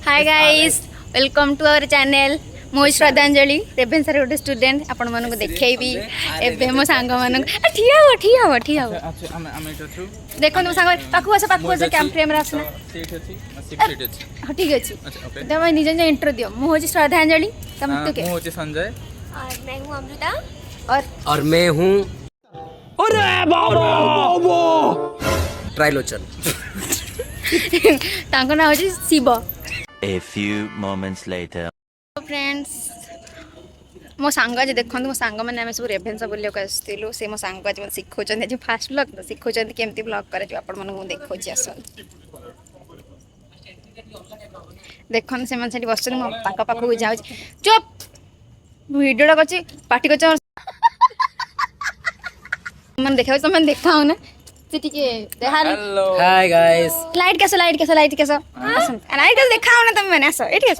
Hi guys welcome to our channel मो श्रद्धांजलि रेभेन्सा गोटे स्टूडेंट आपण मानक देखैबी एबे मो सांग मानक ठिया हो देखो तुम सांग पाखु आस कैम फ्रेम रे आसना हां ठीक अछि तब निज निज इंट्रो दियो मो होची श्रद्धांजलि तुम तो के मो होची संजय और मैं हूं अमृता और मैं हूँ अरे बाबा ट्राइलोचन तांको ना होची Shiva A few moments later. Friends मो सांग आज देखो मो सांग मैंने आम सब रेभेन्सा बुलिया आसलु से मो सांग आज मत शिखौन आज फास्ट ब्लॉग तो शिखौन केमती ब्लॉग कर देखो आस देखन से मन से बस मो पाख जाऊ चुप वीडियो कर पार्टी कर मन देखा तुम देखा हो ना हेलो हाय गाइस लाइट कैसा लाइट कैसा देखा हो ना तुम मैंने आस ये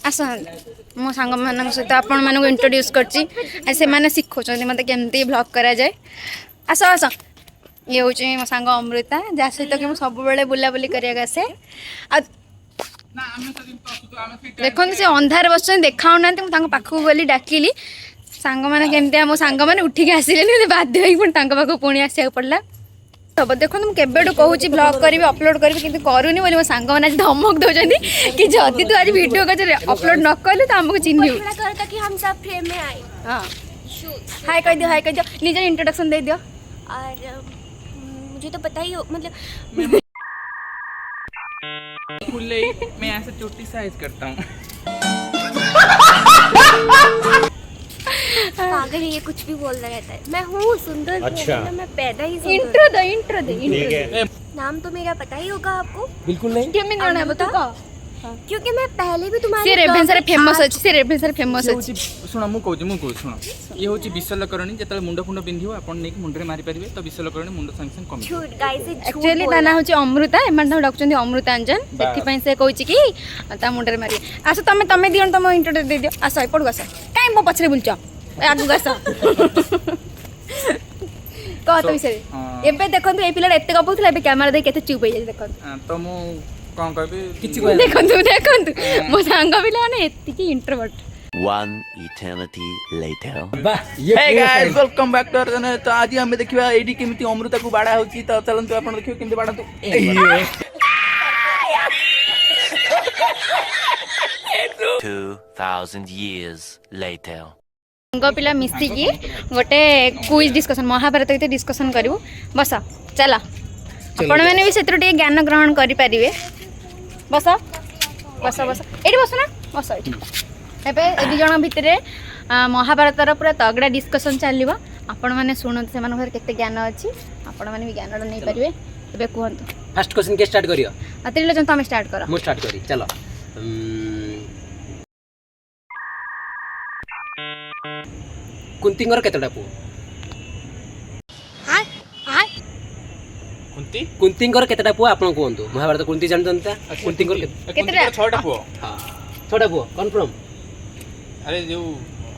आस मो सांग मान सहित आपण मानक इंट्रोड्यूस कर शिखुं मत केमती ब्लॉग करा जाए आस आस ये हूँ मो सांग अमृता जहाँ सहित कि सब बुलाबुली करने आसे देखो से अंधार बस देखा ना पाखक गली डाकिली सांग मैंने केमती मो सांग मैंने उठिक आसिले बाध्य पुणी पुणी आसा पड़ा सब देखो तुम केबेटू कहूँ ब्लॉग करी अपलोड करी कि करूनी बोली मो सांग मैंने धमक दौरान कि जदि तू आज वीडियो अपलोड न कलु तो आमको चिन्ह कि हम सब फ्रेम में आए। हाँ हाय कह दियो निज इंट्रोडक्शन दे दियो। और मुझे तो पता ही हो मतलब मैं ऐसे चोटी साइज करता हूँ पागल है ये कुछ भी बोलता रहता है। मैं हूँ सुंदर। अच्छा। मैं पैदा ही सुंदर। इंट्रो दे नाम तो मेरा पता ही होगा आपको। बिल्कुल नहीं केमिन जाना है तू कह क्योंकि मैं पहले भी तुम्हारे से रेभेन्सा रे फेमस अछि से रेभेन्सा रे फेमस अछि सुना मु कहूँ सुना ये हूँ विषलकरणी जो मुंड फुंड पिंधो आपन नहीं मुंड में मारी पारे तो विषलकरणी मुंड संग संग कम झूठ गाइस एक्चुअली ता ना होची अमृता एमान तो डॉक्टर अमृतांजन सेति पई से कहूची कि ता मुंड रे मारी आसो तमे दियन तम इंट्रो दे दियो आसो एपड़ आसो काई मो पछरे बुलचो आगु आसो कह तो विषय एबे देखंतु ए पिला एते गपुथला एबे कैमरा दे केते चुप हो जाय देखंतु तो मु कौन कहबी किछि देखंतु मो सांग पिला माने एतिकी इंट्रोवर्ट One eternity later. वाह ये hey guys welcome back to our channel. तो आज हम देखिबा एडी केमिति अमृता को बाडा होची तो चलंतु आपण देखियो केमिति बाडा तो 2000 years later. सांग पिला मिसिकी गोटे क्विज डिस्कशन महाभारत के डिस्कशन करू बस चला आपण मैंने भी सेत्र टे ज्ञान ग्रहण करि परिबे बस बस बस एडी बस ना बस एडी एबे एडी जण भितरे महाभारतर पूरा तगड़ा डिस्कशन चलिबा आपण माने सुनत से मन घर केते ज्ञान अछि आपण माने भी ज्ञान नै परिबे एबे कहंतु फर्स्ट क्वेश्चन के स्टार्ट करियो अतिले जन तुम स्टार्ट करो मु स्टार्ट करी चलो कुंतींगर केतडा पु हाय हाय कुंती कुंतींगर केतडा पु आपण कोंतु महाभारत कुंती जानता कुंतींगर केतरा छोटा पुओ हां छोटा पु कंफर्म अरे जो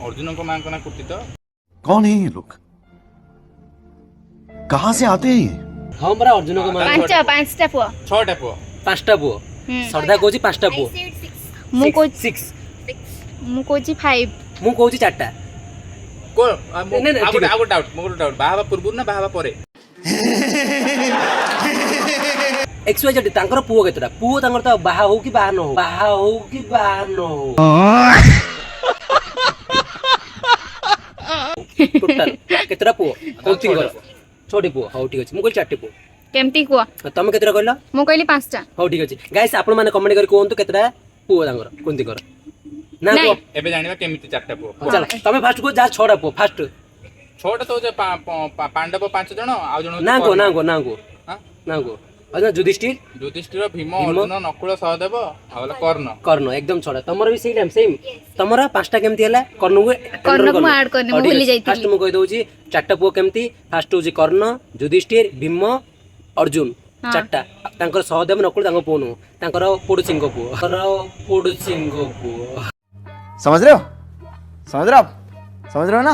अर्जुन को मां कोना कुंती तो कौन है ये लोग कहाँ से आते हैं ये हम बरा अर्जुन को मान पांचटा पुआ छोटा पुओ पांचटा पु सरदा कोची पांचटा पु मु को 6 मु कोची 5 मु कोची चारटा को नहीं, आगो डाउट बाहाबा पूर्व ना बाहाबा परे एक्सवाइजेड तांकर पुओ केतडा पुओ तांकर त बाहा हो कि बाहा न हो टोटल केतडा पुओ कुंतींगर छोटी पुओ हो ठीक अछि मु कोल चारटी पुओ केमती कुआ तमे केतडा कहला मु कहली 5टा हो ठीक अछि गाइस आपण माने कमेंट करी कोन तो केतडा पुओ तांकर कुंतींगर ना नहीं। को एबे जानिबा केमिति चारटा पुओ चल तमे फास्ट को जा छोड़ा पुओ फास्ट छोटा तो जे पांडव 5 जण आ जण ना को हां ना को अजना युधिष्ठिर भीम अर्जुन नकुल सहदेव आला कर्ण एकदम छोड़ा तमर भी सेम तमरा पांचटा केमती हला कर्ण को ऐड करने मु भूली जाइती फास्ट मु कहि दोची चारटा पुओ केमती फास्ट होची कर्ण युधिष्ठिर भीम अर्जुन चारटा तांकर सहदेव नकुल तांको पुओ तांकर पोडसिंग पुओ समझ रहे हो ना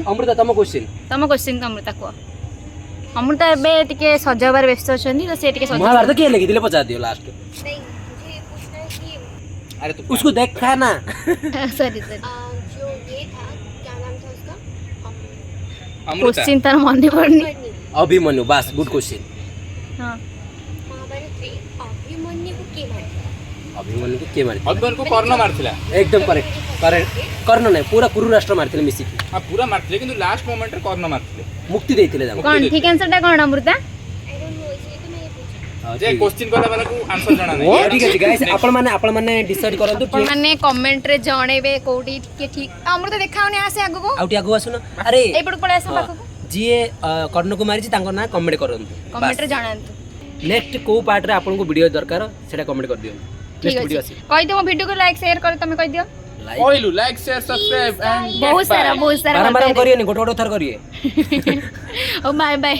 अमृता तम क्वेश्चन तम क्वेश्चन अमृता को अमृता एबे टिके सजाबार व्यस्त अछंदी तो से टिके सजा महाभारत किए लिखिदिले पचार दियो लास्ट नहीं मुझे ये पूछना है कि अरे तू उसको देखा ना सॉरी सॉरी जो ये था क्या नाम था उसका अमृता क्वेश्चन तार मन पड़नी अभिमन्यु अभिमन्यु बस गुड क्वेश्चन हां महाभारत में अभिमन्यु को के मारे अभिमन्यु को के मारे अभिमन्यु को कर्ण मारथिला एकदम करेक्ट कर्ण नहीं पूरा कुरु राष्ट्र मारथिले मिसिकी हां पूरा मारथिले किंतु लास्ट मोमेंट रे कर्ण मारथिले मुक्ति देथिले तांको कौन ठीक आंसर टा कौन अमृता आई डोंट नो इसलिए तो मैंने पूछा जे क्वेश्चन करला वाला को आंसर जाना ओ नहीं ठीक है गाइस आपण माने डिसाइड करंतु अपन माने कमेंट रे जणेबे कोडी के ठीक अमृता देखाओने आसे आगो को आउटी आगु आसुन अरे ए पड़ पळे आसे पाखो जिए कर्ण को मारिछि तांको ना कमेंट करंतु कमेंट रे जणांतु नेक्स्ट को पार्ट रे आपन को वीडियो दरकार सेटा कमेंट कर दियो ठीक नेक्स्ट वीडियो अछि कहि दियो वीडियो को लाइक शेयर कर तमे कहि दियो लाइक कहलु लाइक शेयर सब्सक्राइब एंड बहुत सारा बारम बारम करिए नि गोटे गोटे थर करिए ओ बाय बाय